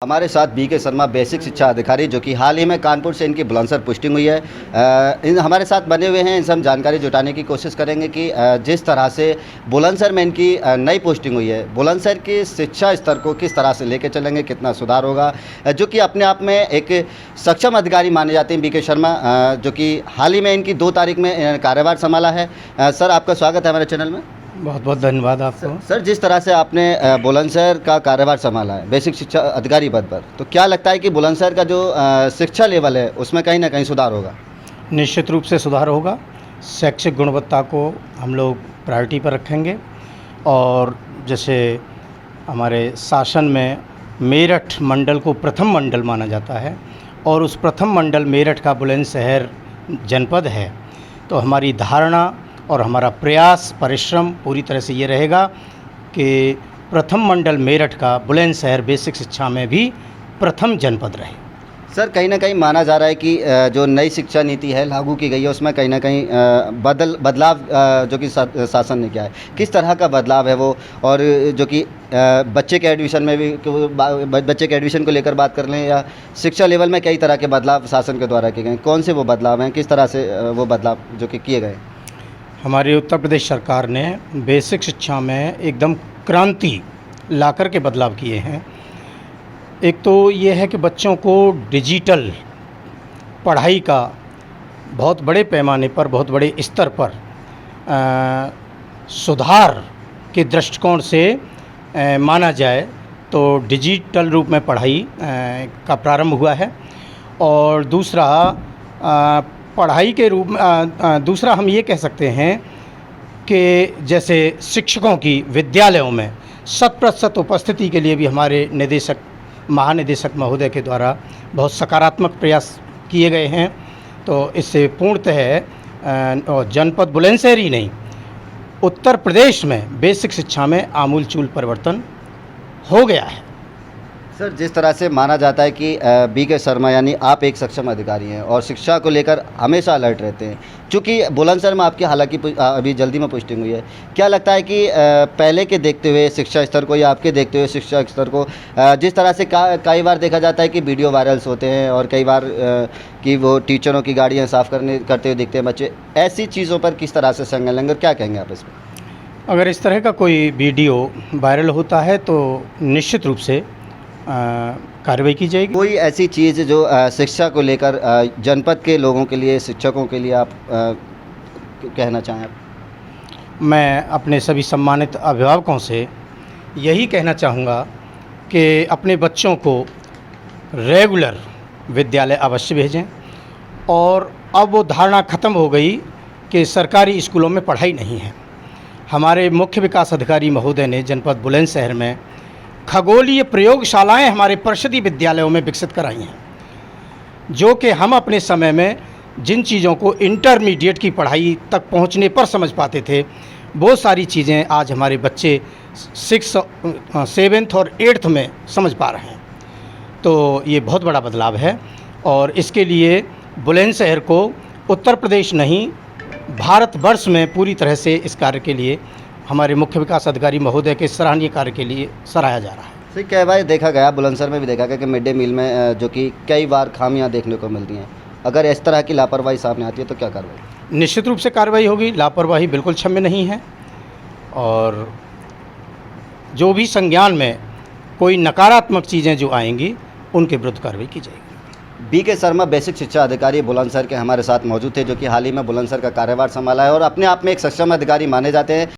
हमारे साथ BK Sharma basic शिक्षा अधिकारी जो कि हाल ही में कानपुर से इनकी बुलंदशहर पोस्टिंग हुई है। हमारे साथ बने हुए हैं, इनसे हम जानकारी जुटाने की कोशिश करेंगे कि जिस तरह से बुलंदशहर में इनकी नई पोस्टिंग हुई है, बुलंदशहर की शिक्षा स्तर को किस तरह से लेकर चलेंगे, कितना सुधार होगा, जो कि अपने आप में एक सक्षम अधिकारी माने जाते हैं बीके शर्मा, जो कि हाल ही में इनकी 2 तारीख में कार्यभार संभाला है। सर, आपका स्वागत है हमारे चैनल में। बहुत बहुत धन्यवाद आपको। सर, जिस तरह से आपने बुलंदशहर का कार्यभार संभाला है बेसिक शिक्षा अधिकारी पद पर, तो क्या लगता है कि बुलंदशहर का जो शिक्षा लेवल है उसमें कहीं ना कहीं सुधार होगा? निश्चित रूप से सुधार होगा। शैक्षिक गुणवत्ता को हम लोग प्रायोरिटी पर रखेंगे और जैसे हमारे शासन में मेरठ मंडल को प्रथम मंडल माना जाता है और उस प्रथम मंडल मेरठ का बुलंदशहर जनपद है, तो हमारी धारणा और हमारा प्रयास परिश्रम पूरी तरह से ये रहेगा कि प्रथम मंडल मेरठ का बुलंदशहर बेसिक शिक्षा में भी प्रथम जनपद रहे। सर, कहीं ना कहीं माना जा रहा है कि जो नई शिक्षा नीति है लागू की गई है उसमें कहीं ना कहीं बदलाव जो कि शासन ने किया है, किस तरह का बदलाव है वो, और जो कि बच्चे के एडमिशन में भी, बच्चे के एडमिशन को लेकर बात कर लें या शिक्षा लेवल में कई तरह के बदलाव शासन के द्वारा किए गए, कौन से वो बदलाव हैं, किस तरह से वो बदलाव जो कि किए गए? हमारी उत्तर प्रदेश सरकार ने बेसिक शिक्षा में एकदम क्रांति लाकर के बदलाव किए हैं। एक तो ये है कि बच्चों को डिजिटल पढ़ाई का बहुत बड़े पैमाने पर, बहुत बड़े स्तर पर सुधार के दृष्टिकोण से माना जाए तो डिजिटल रूप में पढ़ाई का प्रारंभ हुआ है। और दूसरा पढ़ाई के रूप में दूसरा हम ये कह सकते हैं कि जैसे शिक्षकों की विद्यालयों में 100% उपस्थिति के लिए भी हमारे महानिदेशक महोदय के द्वारा बहुत सकारात्मक प्रयास किए गए हैं। तो इससे पूर्णतः जनपद बुलंदशहर ही नहीं, उत्तर प्रदेश में बेसिक शिक्षा में आमूलचूल परिवर्तन हो गया है। सर, जिस तरह से माना जाता है कि बीके शर्मा यानी आप एक सक्षम अधिकारी हैं और शिक्षा को लेकर हमेशा अलर्ट रहते हैं, चूँकि बुलंदशहर में आपकी हालांकि अभी जल्दी में पोस्टिंग हुई है, क्या लगता है कि पहले के देखते हुए शिक्षा स्तर को या आपके देखते हुए शिक्षा स्तर को, जिस तरह से कई बार देखा जाता है कि वीडियो वायरल्स होते हैं और कई बार कि वो टीचरों की गाड़ियाँ साफ़ करते हुए दिखते हैं बच्चे, ऐसी चीज़ों पर किस तरह से संज्ञान लेंगे और क्या कहेंगे आप इस पर? अगर इस तरह का कोई वीडियो वायरल होता है तो निश्चित रूप से कार्रवाई की जाएगी। कोई ऐसी चीज़ जो शिक्षा को लेकर जनपद के लोगों के लिए, शिक्षकों के लिए आप कहना चाहें? मैं अपने सभी सम्मानित अभिभावकों से यही कहना चाहूँगा कि अपने बच्चों को रेगुलर विद्यालय अवश्य भेजें। और अब वो धारणा ख़त्म हो गई कि सरकारी स्कूलों में पढ़ाई नहीं है। हमारे मुख्य विकास अधिकारी महोदय ने जनपद बुलंदशहर में खगोलीय प्रयोगशालाएं हमारे परिषदीय विद्यालयों में विकसित कराई हैं, जो कि हम अपने समय में जिन चीज़ों को इंटरमीडिएट की पढ़ाई तक पहुंचने पर समझ पाते थे, वो सारी चीज़ें आज हमारे बच्चे 6th, 7th और 8th में समझ पा रहे हैं। तो ये बहुत बड़ा बदलाव है और इसके लिए बुलंदशहर को उत्तर प्रदेश नहीं, भारतवर्ष में पूरी तरह से इस कार्य के लिए हमारे मुख्य विकास अधिकारी महोदय के सराहनीय कार्य के लिए सराहा जा रहा है। सही कई बार देखा गया, बुलंदशहर में भी देखा गया कि मिड डे मील में जो कि कई बार खामियां देखने को मिलती हैं, अगर इस तरह की लापरवाही सामने आती है तो क्या कार्रवाई? निश्चित रूप से कार्रवाई होगी। लापरवाही बिल्कुल क्षम्य नहीं है और जो भी संज्ञान में कोई नकारात्मक चीज़ें जो आएंगी उनके विरुद्ध कार्रवाई की जाएगी। बीके शर्मा बेसिक शिक्षा अधिकारी बुलंदशहर के हमारे साथ मौजूद थे, जो कि हाल ही में बुलंदशहर का कार्यभार संभाला है और अपने आप में एक सक्षम अधिकारी माने जाते हैं।